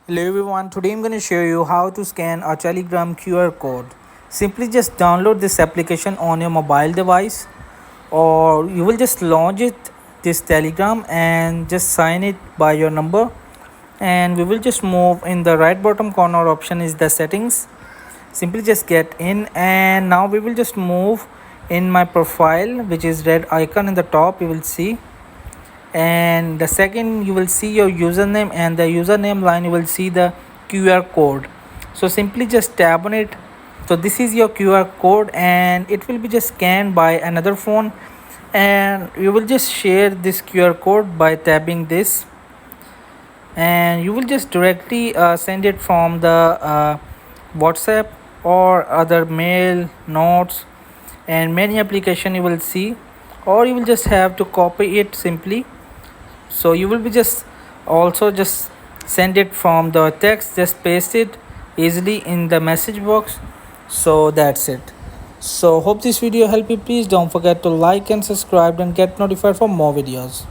Hello everyone, today I'm going to show you how to scan a Telegram QR code. Simply just download this application on your mobile device, or you will just launch this Telegram and just sign it by your number, and we will just move in the right bottom corner option is the settings. Simply just get in, and now we will just move in my profile, which is red icon in the top. You will see, and the second you will see your username, and the username line you will see the QR code. So simply just tap on it. So this is your QR code, and it will be just scanned by another phone, and you will just share this QR code by tapping this, and you will just directly send it from the WhatsApp or other mail, notes, and many application you will see, or you will just have to copy it simply. So you will be just also just send it from the text, just paste it easily in the message box. So that's it. So hope this video helped you. Please don't forget to like and subscribe and get notified for more videos.